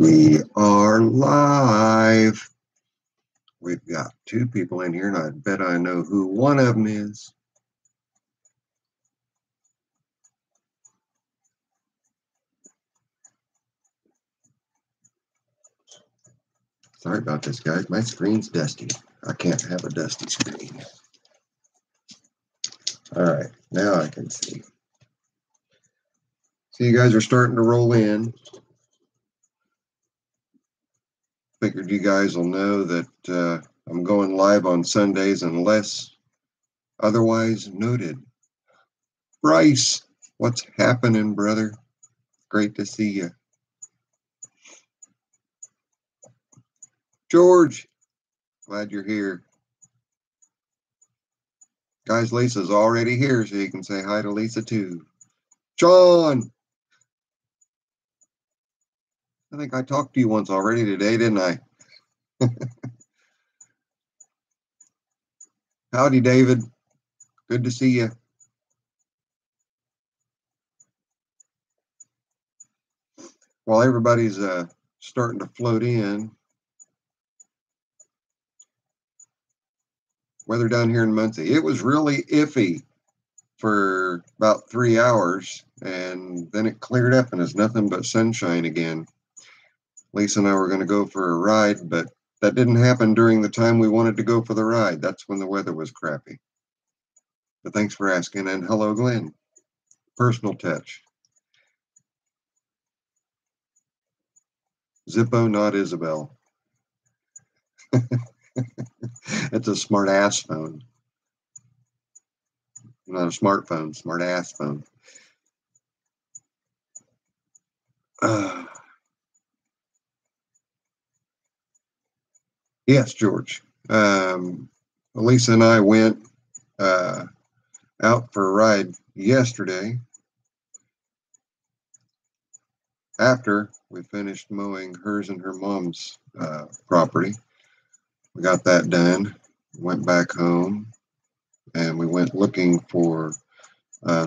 We are live. We've got two people in here, and I bet I know who one of them is. Sorry about this, guys. My screen's dusty. I can't have a dusty screen. All right, now I can see. So you guys are starting to roll in. Figured you guys will know that I'm going live on Sundays unless otherwise noted. Bryce, what's happening, brother? Great to see you. George, glad you're here. Guys, Lisa's already here, so you can say hi to Lisa too. John, I think I talked to you once already today, didn't I? Howdy, David. Good to see you. While everybody's starting to float in, weather down here in Muncie, it was really iffy for about 3 hours, and then it cleared up and it's nothing but sunshine again. Lisa and I were going to go for a ride, but that didn't happen during the time we wanted to go for the ride. That's when the weather was crappy. But thanks for asking, and hello, Glenn. Personal touch. Zippo, not Isabel. It's a smart ass phone. Not a smartphone, smart ass phone. Yes, George. Lisa and I went out for a ride yesterday after we finished mowing hers and her mom's property. We got that done, went back home, and we went looking for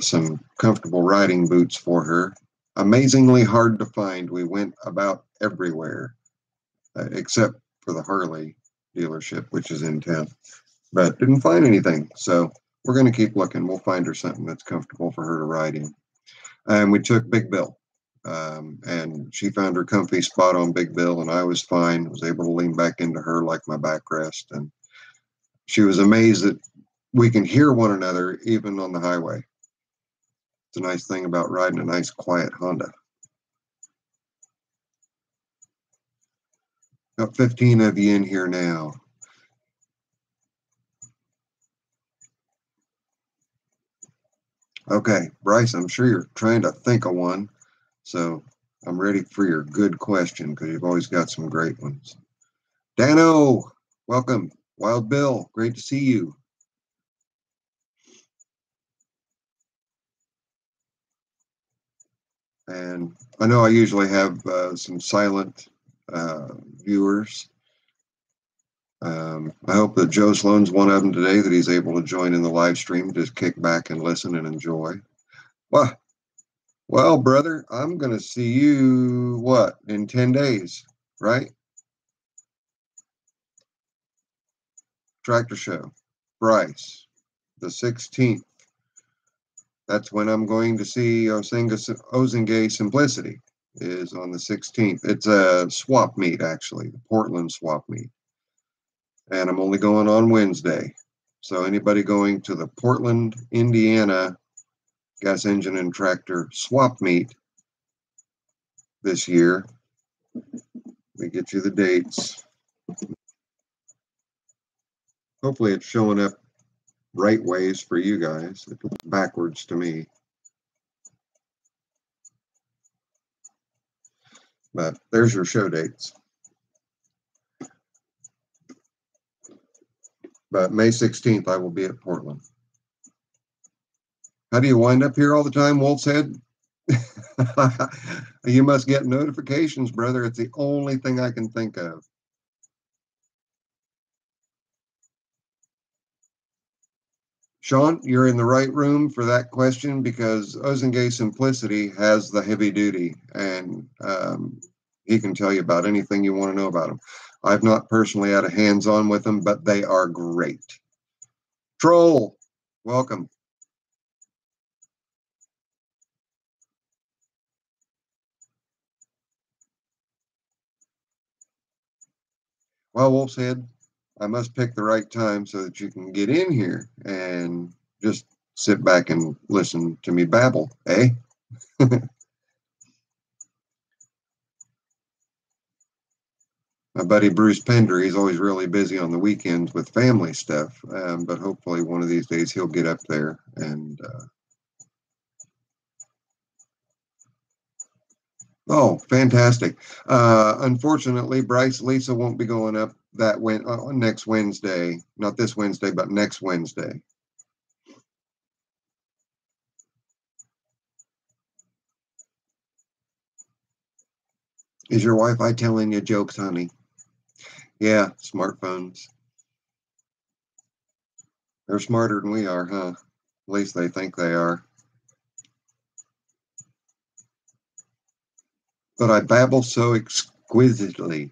some comfortable riding boots for her. Amazingly hard to find. We went about everywhere except for the Harley dealership, which is in town, but didn't find anything. So we're going to keep looking. We'll find her something that's comfortable for her to ride in. And we took Big Bill, and she found her comfy spot on Big Bill, and I was fine. Was able to lean back into her like my backrest, and she was amazed that we can hear one another even on the highway. It's a nice thing about riding a nice quiet Honda. Got 15 of you in here now. Okay, Bryce, I'm sure you're trying to think of one, so I'm ready for your good question because you've always got some great ones. Dano, welcome. Wild Bill, great to see you. And I know I usually have some silent viewers. I hope that Joe Sloan's one of them today, that he's able to join in the live stream, just kick back and listen and enjoy. Well, brother, I'm going to see you, what, in 10 days, right? Tractor Show, Bryce, the 16th. That's when I'm going to see Ozengay Simplicity, is on the 16th. It's a swap meet, actually, the Portland swap meet. And I'm only going on Wednesday. So anybody going to the Portland, Indiana gas engine and tractor swap meet this year, we get you the dates. Hopefully it's showing up right ways for you guys. It looks backwards to me. But there's your show dates. But May 16th, I will be at Portland. How do you wind up here all the time, Wolf's Head? You must get notifications, brother. It's the only thing I can think of. Sean, you're in the right room for that question because Ozengay Simplicity has the heavy duty, and He can tell you about anything you want to know about them. I've not personally had a hands-on with them, but they are great. Troll, welcome. Well, Wolf's Head, I must pick the right time so that you can get in here and just sit back and listen to me babble, eh? My buddy Bruce Pender, he's always really busy on the weekends with family stuff, but hopefully one of these days he'll get up there and oh, fantastic. Unfortunately, Bryce, Lisa won't be going up that next Wednesday. Not this Wednesday, but next Wednesday. Is your Wi-Fi telling you jokes, honey? Yeah, smartphones. They're smarter than we are, huh? At least they think they are. But I babble so exquisitely.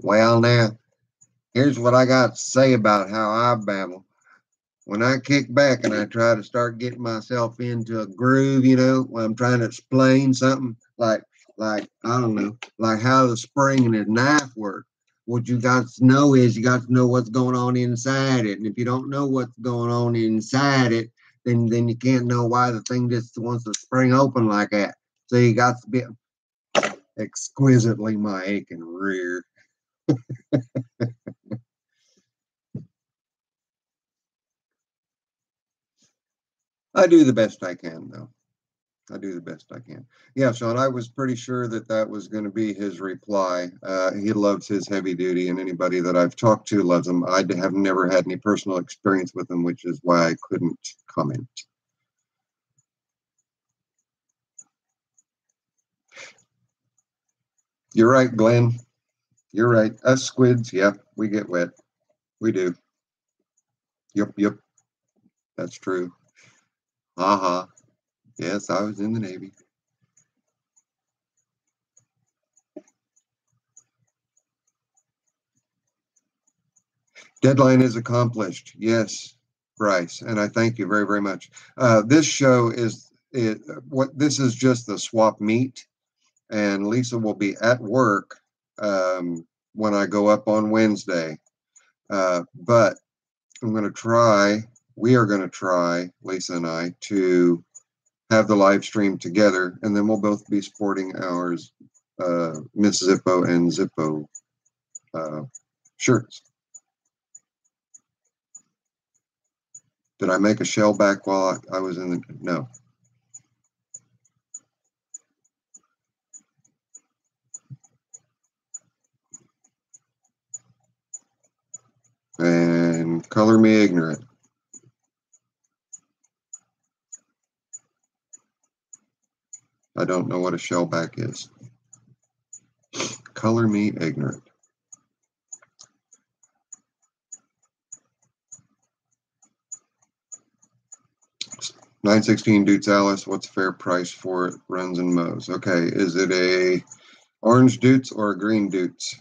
Well, now, here's what I got to say about how I babble. When I kick back and I try to start getting myself into a groove, when I'm trying to explain something like I don't know, like how the spring in a knife work. What you got to know is you got to know what's going on inside it, and if you don't know what's going on inside it, then you can't know why the thing just wants to spring open like that. So you got to be exquisitely my aching rear. I do the best I can, though. I do the best I can. Yeah, Sean, I was pretty sure that that was going to be his reply. He loves his heavy duty, and anybody that I've talked to loves him. I have never had any personal experience with him, which is why I couldn't comment. You're right, Glenn. You're right. Us squids, yeah, we get wet. We do. Yep, yep, that's true. Haha. Yes, I was in the Navy. Deadline is accomplished. Yes, Bryce, and I thank you very, very much. This show what this is just the swap meet, and Lisa will be at work when I go up on Wednesday. But I'm going to try. We are going to try, Lisa and I, to have the live stream together, and then we'll both be sporting ours, Miss Zippo and Zippo uh, shirts. Did I make a shell back while I was in the? No. And color me ignorant. I don't know what a shellback is. Color me ignorant. $9.16 Dutes Alice. What's a fair price for it? Runs and mows. Okay, is it a orange Dutes or a green Dutes?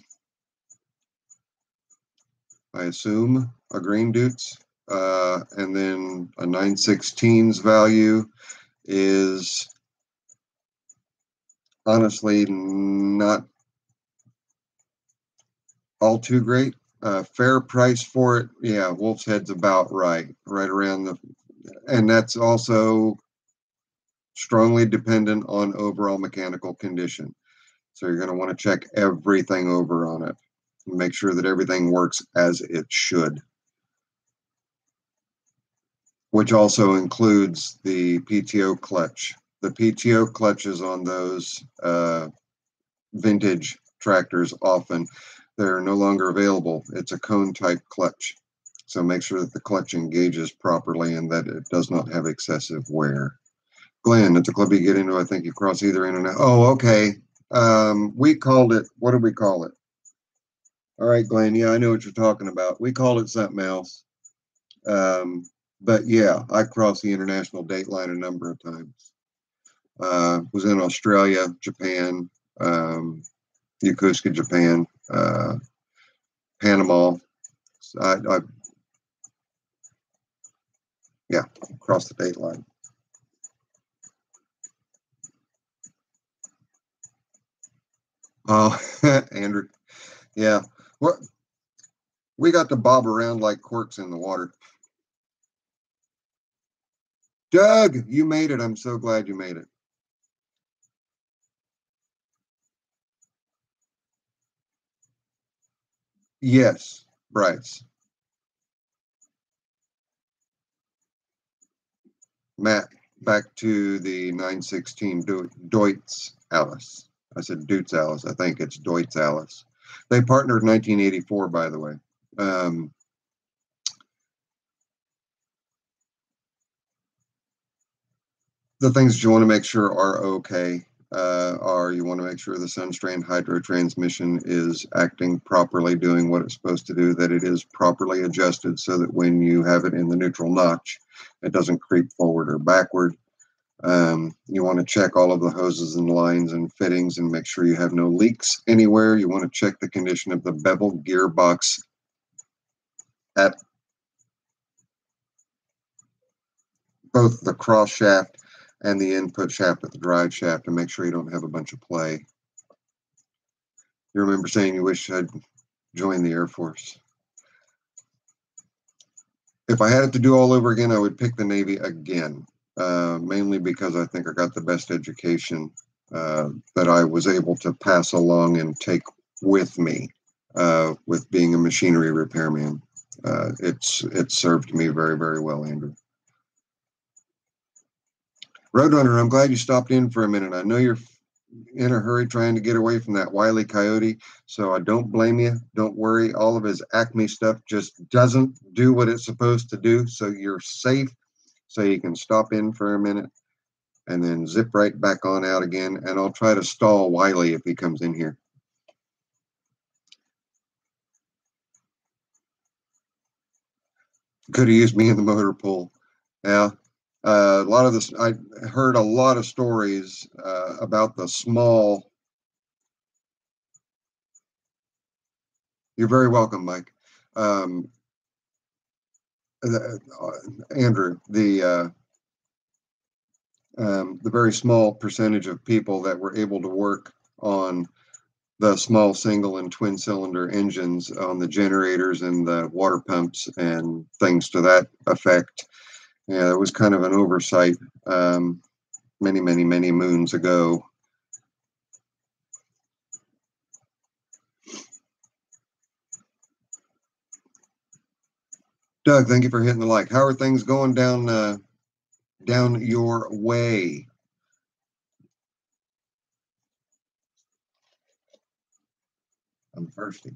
I assume a green Dutes. And then a 9/16's value is honestly not all too great. Fair price for it, yeah, Wolf's Head's about right around and that's also strongly dependent on overall mechanical condition. So you're going to want to check everything over on it and make sure that everything works as it should, which also includes the PTO clutch. The PTO clutches on those vintage tractors often, they're no longer available. It's a cone type clutch. So make sure that the clutch engages properly and that it does not have excessive wear. Glenn, at the club you get into, I think you cross either in and out. Oh, okay. We called it, what did we call it? All right, Glenn. Yeah, I know what you're talking about. We called it something else. But yeah, I crossed the international date line a number of times. Was in Australia, Japan, Yokosuka, Japan, Panama. Yeah, across the date line. Oh, Andrew. Yeah. What? We got to bob around like corks in the water. Doug, you made it. I'm so glad you made it. Yes, Bryce. Matt, back to the 916 Deutz Alice. I said Deutz Alice. I think it's Deutz Alice. They partnered in 1984, by the way. Um, the things you want to make sure are okay are you want to make sure the Sunstrain hydro transmission is acting properly, doing what it's supposed to do, that it is properly adjusted so that when you have it in the neutral notch, it doesn't creep forward or backward. You want to check all of the hoses and lines and fittings and make sure you have no leaks anywhere. You want to check the condition of the bevel gearbox at both the cross shaft and the input shaft at the drive shaft to make sure you don't have a bunch of play. You remember saying you wish I'd joined the Air Force. If I had it to do all over again, I would pick the Navy again, mainly because I think I got the best education that I was able to pass along and take with me with being a machinery repairman. It's served me very, very well, Andrew. Roadrunner, I'm glad you stopped in for a minute. I know you're in a hurry trying to get away from that wily coyote, so I don't blame you. Don't worry. All of his Acme stuff just doesn't do what it's supposed to do, so you're safe. So you can stop in for a minute and then zip right back on out again, and I'll try to stall Wiley if he comes in here. Could have used me in the motor pool. Yeah. A lot of this, I heard a lot of stories about the small. You're very welcome, Mike. Andrew, the very small percentage of people that were able to work on the small single and twin cylinder engines on the generators and the water pumps and things to that effect. Yeah, it was kind of an oversight many, many, many moons ago. Doug, thank you for hitting the like. How are things going down your way? I'm thirsty.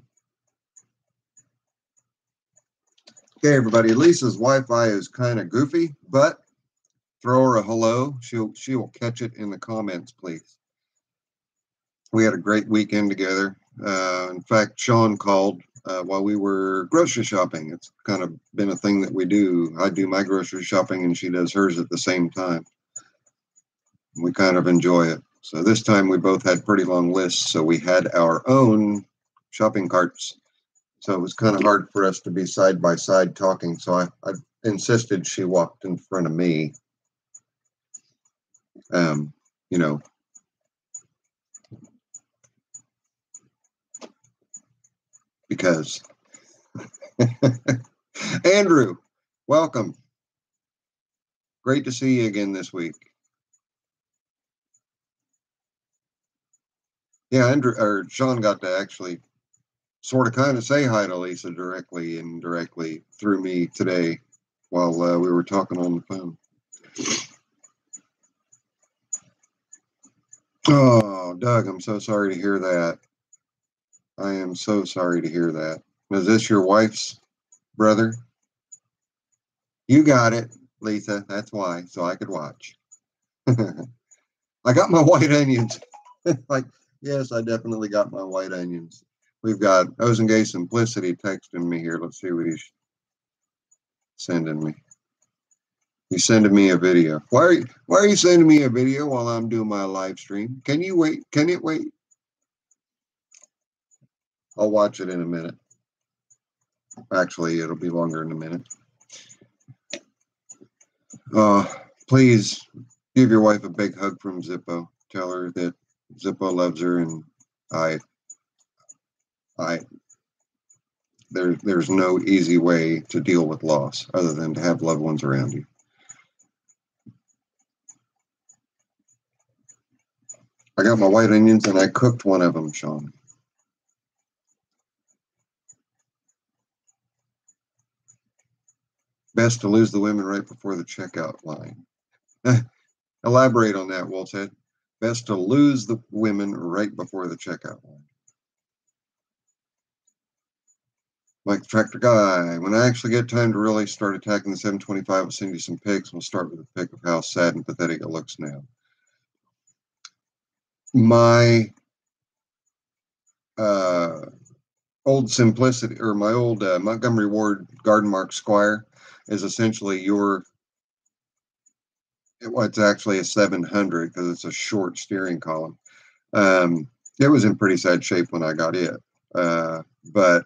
Okay, everybody. Lisa's Wi-Fi is kind of goofy, but throw her a hello. She will catch it in the comments, please. We had a great weekend together. In fact, Sean called while we were grocery shopping. It's kind of been a thing that we do. I do my grocery shopping and she does hers at the same time. We kind of enjoy it. So this time we both had pretty long lists, so we had our own shopping carts. So it was kind of hard for us to be side by side talking. So I insisted she walked in front of me. You know, because Andrew, welcome. Great to see you again this week. Yeah, Andrew or Sean got to actually sort of kind of say hi to Lisa directly and indirectly through me today while we were talking on the phone. Oh, Doug, I'm so sorry to hear that. I am so sorry to hear that. Is this your wife's brother? You got it, Lisa. That's why, so I could watch. I got my white onions. Like, yes, I definitely got my white onions. We've got Ozengay Simplicity texting me here. Let's see what he's sending me. He's sending me a video. Why are you sending me a video while I'm doing my live stream? Can you wait? Can it wait? I'll watch it in a minute. Actually, it'll be longer in a minute. Please give your wife a big hug from Zippo. Tell her that Zippo loves her, and I, there's no easy way to deal with loss other than to have loved ones around you. I got my white onions and I cooked one of them, Sean. Best to lose the women right before the checkout line. Elaborate on that, Wolfhead. Best to lose the women right before the checkout line. Like the tractor guy, when I actually get time to really start attacking the 725, I'll send you some pics. We'll start with a pic of how sad and pathetic it looks now. My old Simplicity, or my old Montgomery Ward Garden Mark Squire is essentially your, well, it's actually a 700 because it's a short steering column. It was in pretty sad shape when I got it, but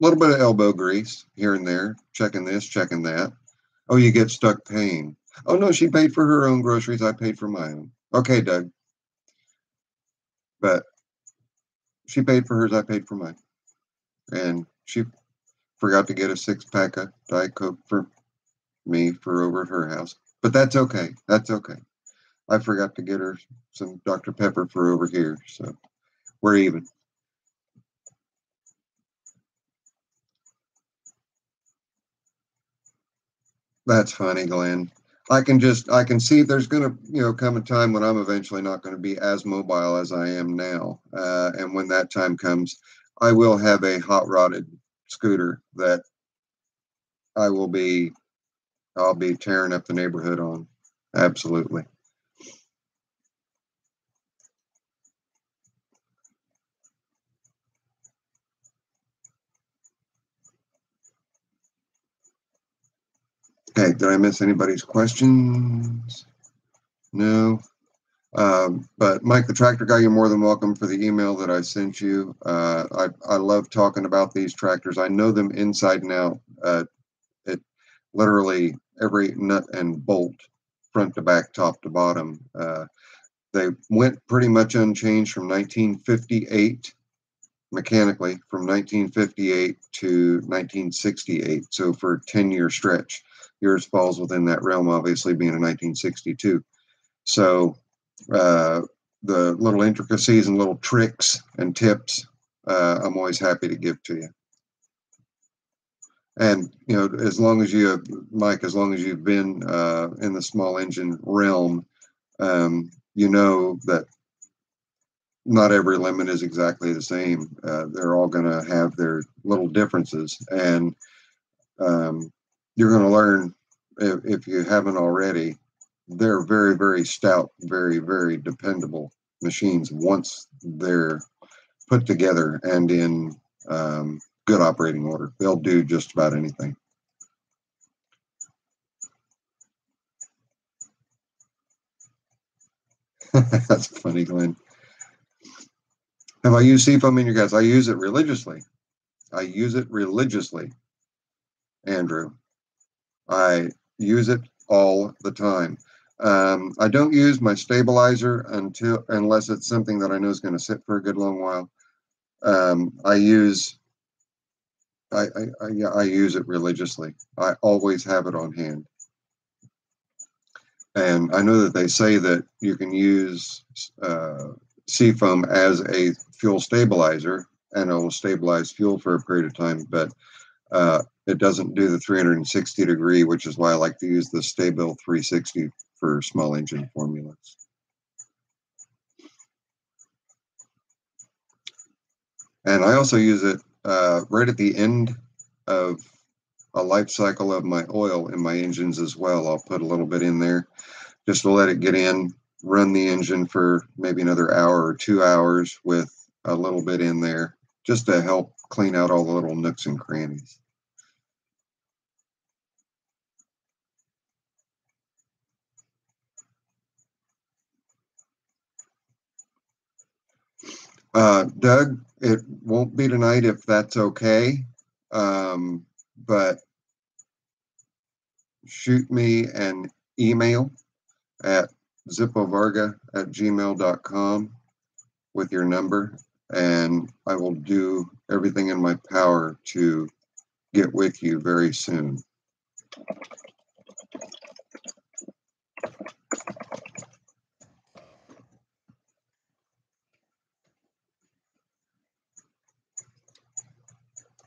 a little bit of elbow grease here and there, checking this, checking that. Oh, you get stuck paying. Oh, no, she paid for her own groceries. I paid for my own. Okay, Doug. But she paid for hers. I paid for mine. And she forgot to get a 6-pack of Diet Coke for me for over at her house. But that's okay. That's okay. I forgot to get her some Dr. Pepper for over here. So we're even. That's funny, Glenn. I can see there's going to, come a time when I'm eventually not going to be as mobile as I am now. And when that time comes, I will have a hot rodded scooter that I'll be tearing up the neighborhood on. Absolutely. Okay, did I miss anybody's questions? No. But Mike, the tractor guy, you're more than welcome for the email that I sent you. I love talking about these tractors. I know them inside and out. It literally every nut and bolt, front to back, top to bottom. They went pretty much unchanged from 1958 mechanically, from 1958 to 1968. So for a 10-year stretch, yours falls within that realm, obviously being a 1962. So the little intricacies and little tricks and tips, I'm always happy to give to you. And, as long as you, Mike, as long as you've been in the small engine realm, you know that not every lemon is exactly the same. They're all going to have their little differences. And you're going to learn, if you haven't already, they're very, very stout, very, very dependable machines once they're put together and in good operating order. They'll do just about anything. That's funny, Glenn. Have I used seafoam in your gas? I use it religiously. I use it religiously, Andrew. I use it all the time. I don't use my stabilizer unless it's something that I know is going to sit for a good long while. I use it religiously. I always have it on hand. And I know that they say that you can use seafoam as a fuel stabilizer, and it will stabilize fuel for a period of time, but it doesn't do the 360 degree, which is why I like to use the Stabil 360 for small engine formulas. And I also use it right at the end of a life cycle of my oil in my engines as well. I'll put a little bit in there just to let it get in, run the engine for maybe another hour or 2 hours with a little bit in there, just to help clean out all the little nooks and crannies. Doug, it won't be tonight if that's okay. But shoot me an email at zippovarga@gmail.com with your number, and I will do everything in my power to get with you very soon.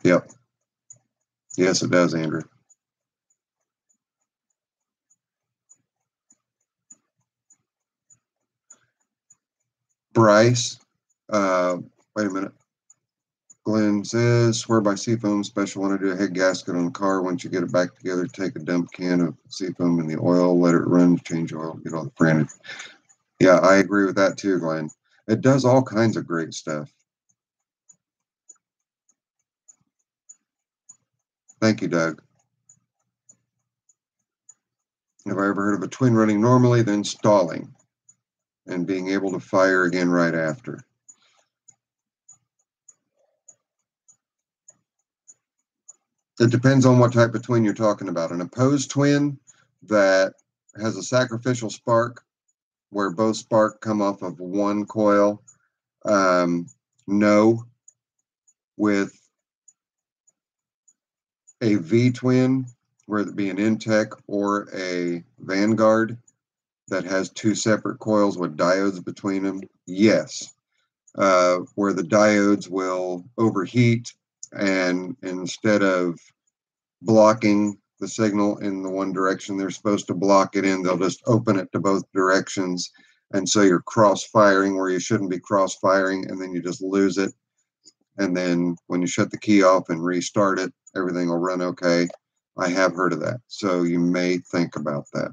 Yep. Yes, it does, Andrew. Bryce, wait a minute. Glenn says, swear by seafoam special. Want to do a head gasket on the car. Once you get it back together, take a dump can of seafoam in the oil, let it run, change oil, get all the frantic. Yeah, I agree with that too, Glenn. It does all kinds of great stuff. Thank you, Doug. Have I ever heard of a twin running normally, then stalling and being able to fire again right after? It depends on what type of twin you're talking about. An opposed twin that has a sacrificial spark where both spark come off of one coil, no. With a V twin, whether it be an Intech or a Vanguard that has two separate coils with diodes between them, yes. Where the diodes will overheat, and instead of blocking the signal in the one direction they're supposed to block it in, they'll just open it to both directions. And so you're cross firing where you shouldn't be cross firing, and then you just lose it. And then when you shut the key off and restart it, everything will run okay. I have heard of that, so you may think about that.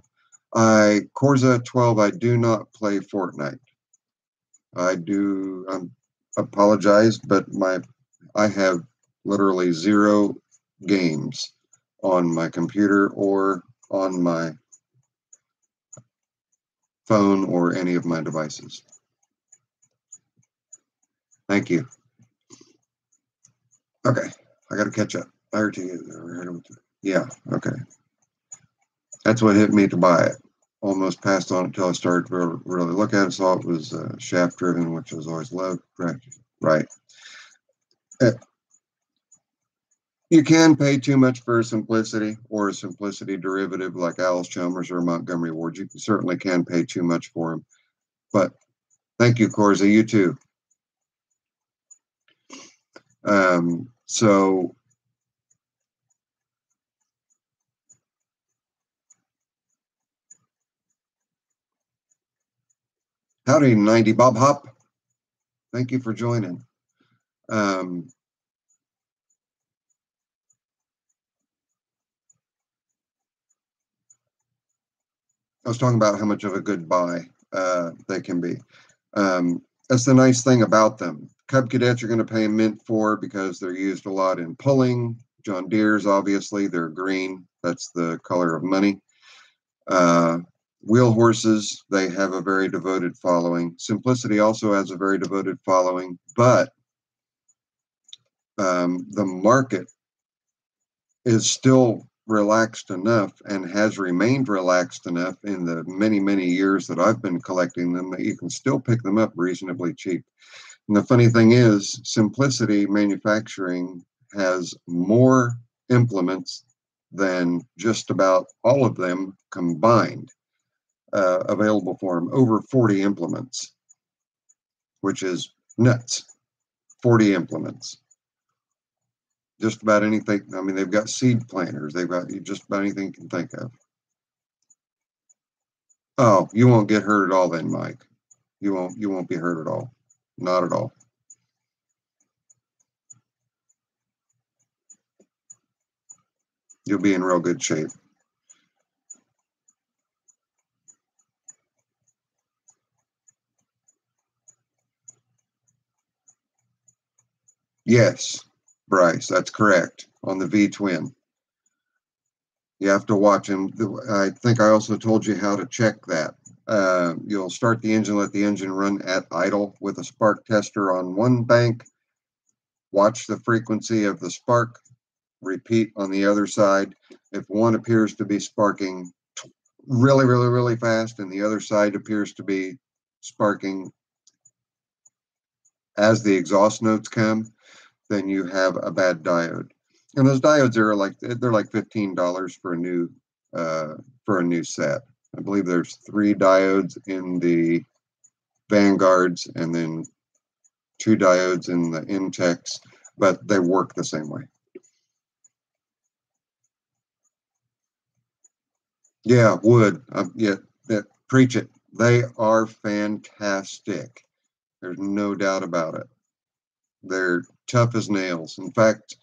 Corza 12, I do not play Fortnite. I do apologize, but I have literally 0 games on my computer or on my phone or any of my devices. Thank you. Okay, I got to catch up. Yeah, okay. That's what hit me to buy it. Almost passed on it until I started to really look at it. Saw it was shaft driven, which I've always loved. Right. You can pay too much for simplicity or a simplicity derivative like Alice Chalmers or Montgomery Ward. You certainly can pay too much for them. But thank you, Corza. You too. So howdy, 90 Bob Hop. Thank you for joining. I was talking about how much of a good buy they can be. That's the nice thing about them. Cub Cadets are going to pay a mint for because they're used a lot in pulling. John Deere's, obviously, they're green. That's the color of money. Wheel horses, they have a very devoted following. Simplicity also has a very devoted following, but the market is still relaxed enough and has remained relaxed enough in the many, many years that I've been collecting them that you can still pick them up reasonably cheap. And the funny thing is, Simplicity Manufacturing has more implements than just about all of them combined available for them. Over 40 implements, which is nuts. 40 implements. Just about anything. I mean, they've got seed planters. They've got just about anything you can think of. Oh, you won't get hurt at all then, Mike. You won't be hurt at all. Not at all. You'll be in real good shape. Yes, Bryce, that's correct. On the V-twin. You have to watch him. I think I also told you how to check that. You'll start the engine, let the engine run at idle with a spark tester on one bank, watch the frequency of the spark, repeat on the other side. If one appears to be sparking really, really, really fast and the other side appears to be sparking as the exhaust notes come, then you have a bad diode. And those diodes are they're like $15 for a new set. I believe there's 3 diodes in the Vanguards and then 2 diodes in the Intex, but they work the same way. Yeah, wood. Yeah, preach it. They are fantastic. There's no doubt about it. They're tough as nails. In fact,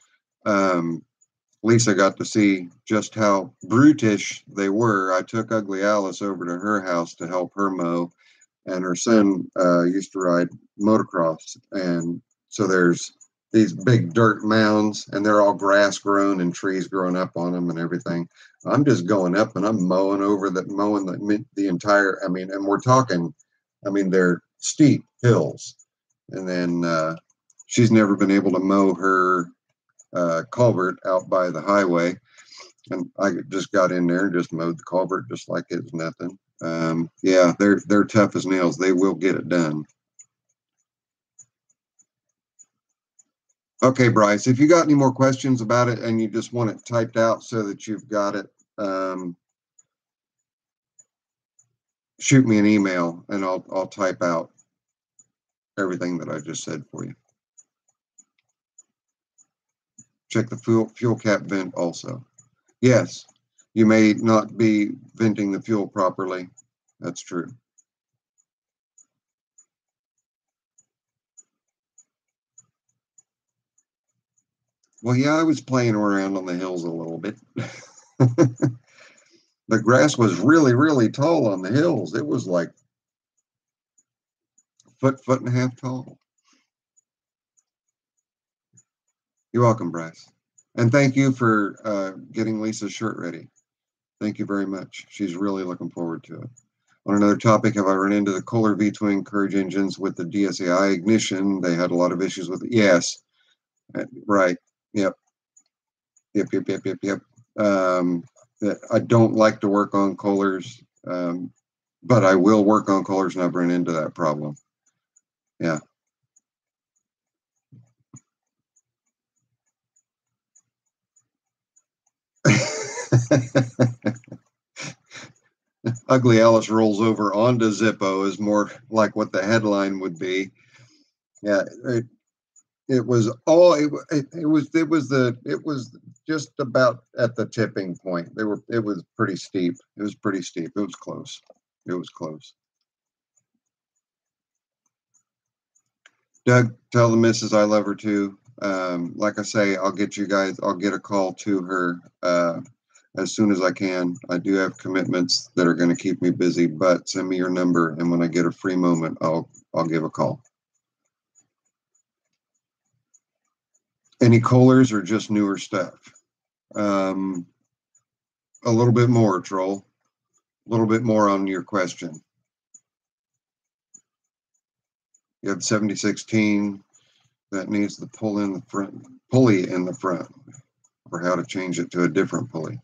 Lisa got to see just how brutish they were. I took Ugly Alice over to her house to help her mow, and her son used to ride motocross. And so there's these big dirt mounds, and they're all grass grown and trees growing up on them and everything. I'm just going up and I'm mowing the entire, and we're talking, they're steep hills. And then she's never been able to mow her culvert out by the highway. And I just got in there and just mowed the culvert just like it was nothing. Yeah, they're tough as nails. They will get it done. Okay, Bryce, if you got any more questions about it and you just want it typed out so that you've got it, shoot me an email and I'll type out everything that I just said for you. Check the fuel cap vent also. Yes, you may not be venting the fuel properly. That's true. Well, yeah, I was playing around on the hills a little bit. The grass was really, really tall on the hills. It was like foot and a half tall. You're welcome, Bryce. And thank you for getting Lisa's shirt ready. Thank you very much. She's really looking forward to it. On another topic, have I run into the Kohler V-twin Courage engines with the DSAI ignition? They had a lot of issues with it. Yes. Right. Yep. Yep. I don't like to work on Kohlers, but I will work on Kohlers, and I've run into that problem. Yeah. Ugly Alice rolls over onto Zippo is more like what the headline would be. Yeah, it was just about at the tipping point. It was pretty steep. It was pretty steep. It was close. It was close. Doug, tell the missus I love her too. Like I say, I'll get a call to her as soon as I can. I do have commitments that are going to keep me busy, but send me your number, and when I get a free moment, I'll give a call. Any Kohlers or just newer stuff? A little bit more, Troll. A little bit more on your question. You have 7016 that needs the pulley in the front, or how to change it to a different pulley.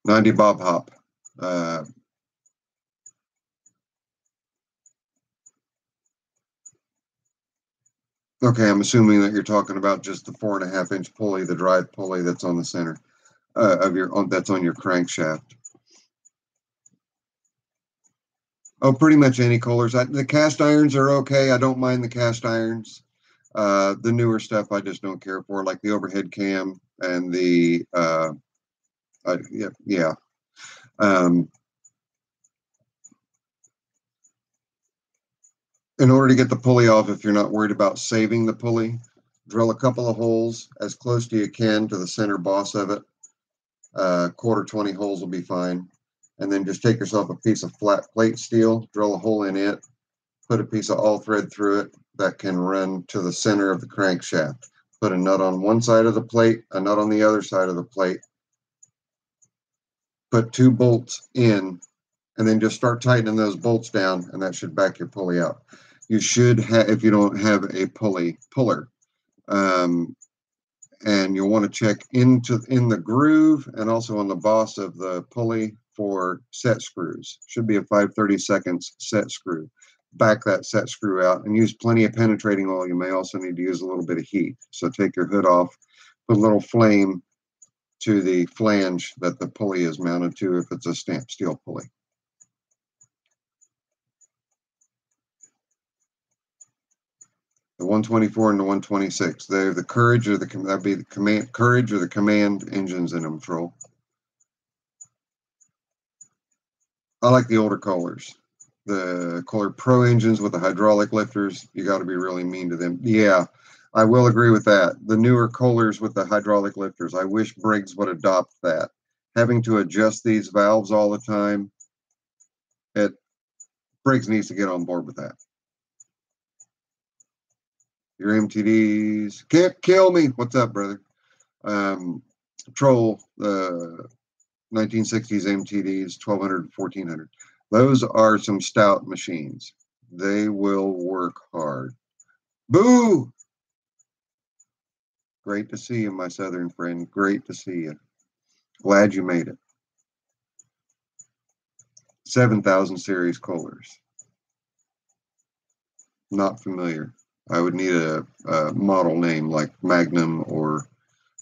90 bob hop. Okay, I'm assuming that you're talking about just the 4.5-inch pulley, the drive pulley that's on the center that's on your crankshaft. Oh, pretty much any Kohlers. The cast irons are okay. I don't mind the cast irons. The newer stuff I just don't care for, like the overhead cam and the yeah. In order to get the pulley off, if you're not worried about saving the pulley, drill a couple of holes as close to you can to the center boss of it. 1/4 holes will be fine. And then just take yourself a piece of flat plate steel, drill a hole in it, put a piece of all thread through it that can run to the center of the crankshaft. Put a nut on one side of the plate, a nut on the other side of the plate. Put 2 bolts in and then just start tightening those bolts down, and that should back your pulley out. You should have, if you don't have a puller, and you'll want to check in the groove and also on the boss of the pulley for set screws. Should be a 5/32 set screw. Back that set screw out and use plenty of penetrating oil. You may also need to use a little bit of heat. So take your hood off, put a little flame to the flange that the pulley is mounted to if it's a stamped steel pulley. The 124 and the 126, they're the Courage or that'd be the Courage or the Command engines in them, Troll. I like the older Kohlers. The Kohler Pro engines with the hydraulic lifters, you got to be really mean to them. Yeah, I will agree with that. The newer Kohlers with the hydraulic lifters, I wish Briggs would adopt that. Having to adjust these valves all the time, Briggs needs to get on board with that. Your MTDs can't kill me. What's up, brother? Troll, the 1960s MTDs, 1200, 1400. Those are some stout machines. They will work hard. Boo! Great to see you, my southern friend. Great to see you. Glad you made it. 7000 series Kohlers. Not familiar. I would need a model name like Magnum or,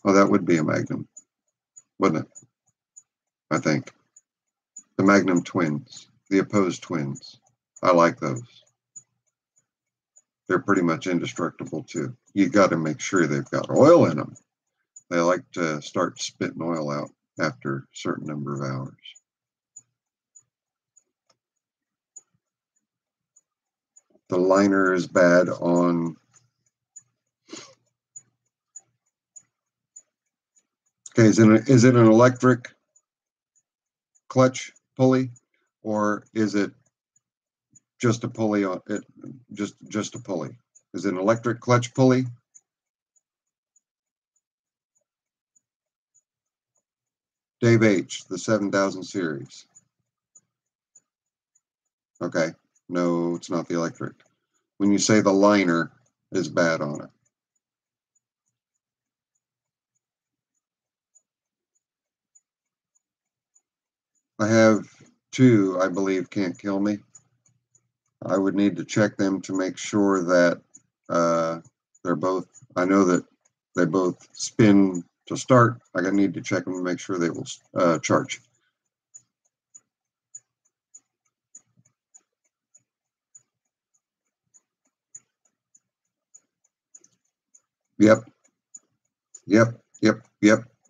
oh, that would be a Magnum, wouldn't it? I think. The Magnum twins, the opposed twins. I like those. They're pretty much indestructible too. You got to make sure they've got oil in them. They like to start spitting oil out after a certain number of hours. The liner is bad on. Okay, is it an electric clutch pulley, or is it just a pulley on it? Just a pulley. Is it an electric clutch pulley? Dave H, the 7000 series. Okay, no, it's not the electric. When you say the liner is bad on it. I have two, I believe, Can't Kill Me. I would need to check them to make sure that they're both, I know that they both spin to start. I need to check them to make sure they will charge. Yep.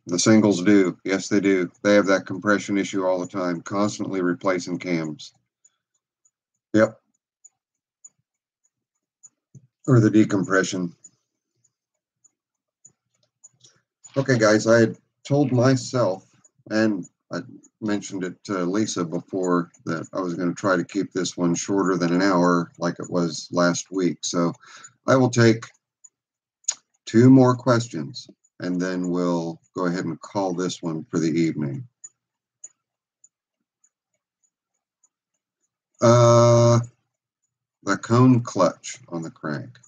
The singles do. Yes, they do. They have that compression issue all the time, constantly replacing cams. Yep. Or the decompression. Okay, guys, I had told myself, and I mentioned it to Lisa before, that I was going to try to keep this one shorter than an hour like it was last week. So I will take 2 more questions, and then we'll go ahead and call this one for the evening. The cone clutch on the crank.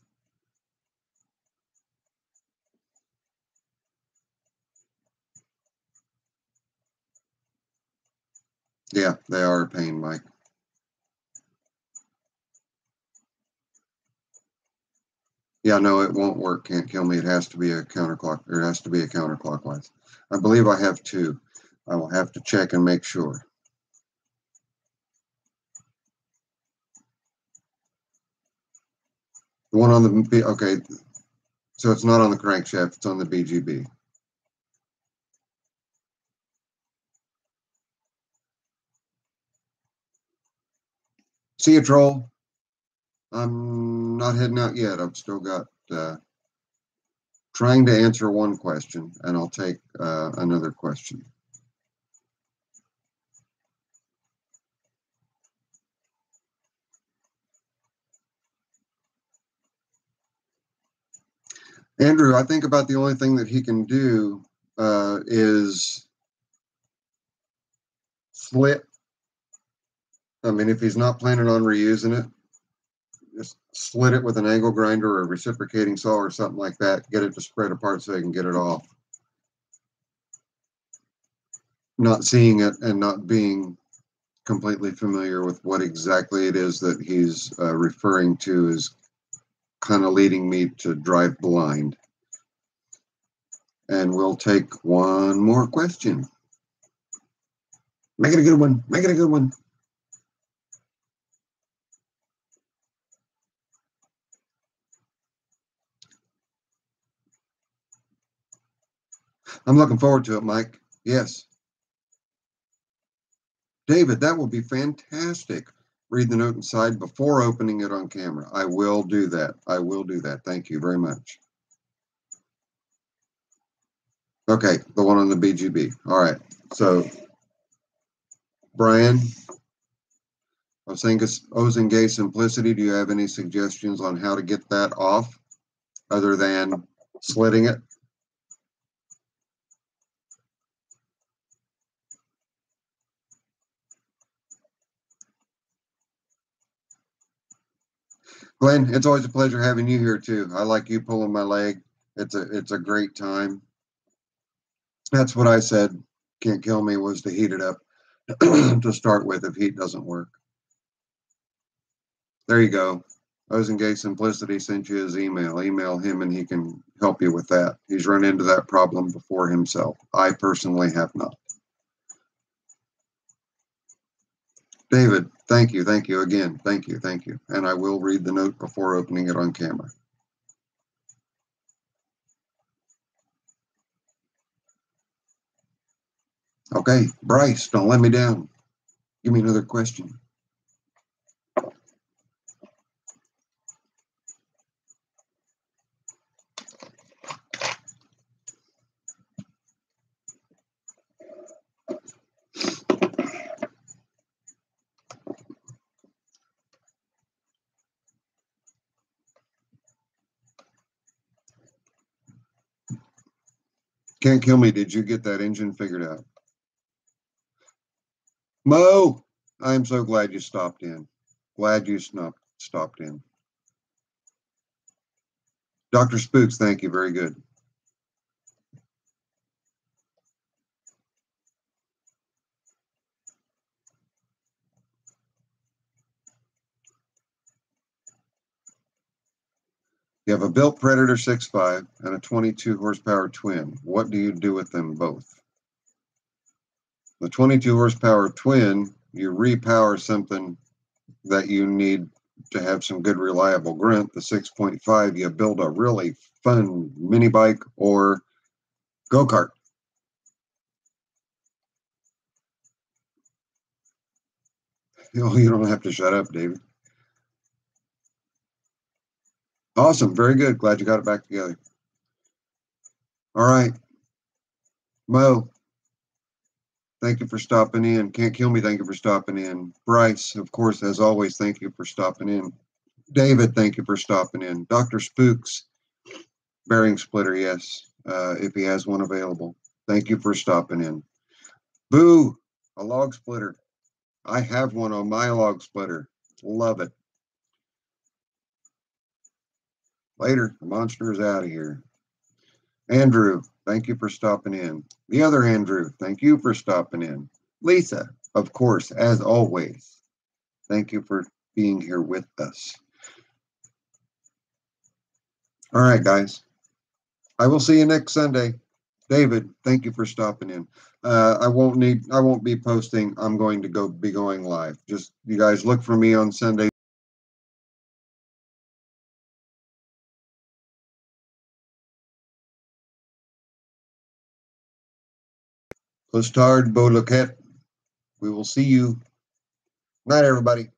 Yeah, they are a pain, Mike. Yeah, no, it won't work. Can't Kill Me. It has to be a counterclockwise. I believe I have 2. I will have to check and make sure. The one on the, okay, so it's not on the crankshaft, it's on the BGB. See you, Troll. I'm not heading out yet. I've still got, trying to answer one question, and I'll take another question. Andrew, I think about the only thing that he can do is flip I mean, if he's not planning on reusing it, just slit it with an angle grinder or a reciprocating saw or something like that. Get it to spread apart so he can get it off. Not seeing it and not being completely familiar with what exactly it is that he's referring to is kind of leading me to drive blind. And we'll take one more question. Make it a good one. Make it a good one. I'm looking forward to it, Mike. Yes. David, that will be fantastic. Read the note inside before opening it on camera. I will do that. I will do that. Thank you very much. Okay, the one on the BGB. All right. So, Brian, I was saying Ozengay Simplicity. Do you have any suggestions on how to get that off other than slitting it? Glenn, it's always a pleasure having you here too. I like you pulling my leg. It's a great time. That's what I said. Can't kill me was to heat it up to start with if heat doesn't work. There you go. Ozengay Simplicity sent you his email. Email him and he can help you with that. He's run into that problem before himself. I personally have not. David, thank you again. Thank you. And I will read the note before opening it on camera. Okay, Bryce, don't let me down. Give me another question. Can't kill me. Did you get that engine figured out? Mo, I'm so glad you stopped in. Glad you stopped in. Dr. Spooks, thank you. Very good. You have a built Predator 6.5 and a 22 horsepower twin. What do you do with them both? The 22 horsepower twin, you repower something that you need to have some good reliable grunt. The 6.5, you build a really fun mini bike or go-kart. You don't have to shut up, David. Awesome. Very good. Glad you got it back together. All right. Mo, thank you for stopping in. Can't kill me. Thank you for stopping in. Bryce, of course, as always, thank you for stopping in. David, thank you for stopping in. Dr. Spooks, bearing splitter, yes, if he has one available. Thank you for stopping in. Boo, a log splitter. I have one on my log splitter. Love it. Later, the monster is out of here. Andrew, thank you for stopping in. The other Andrew, thank you for stopping in. Lisa, of course, as always, thank you for being here with us. All right, guys. I will see you next Sunday. David, thank you for stopping in. I won't be posting. I'm going to be going live. Just you guys look for me on Sunday. Postard, Beauloquet. We will see you. Night, everybody.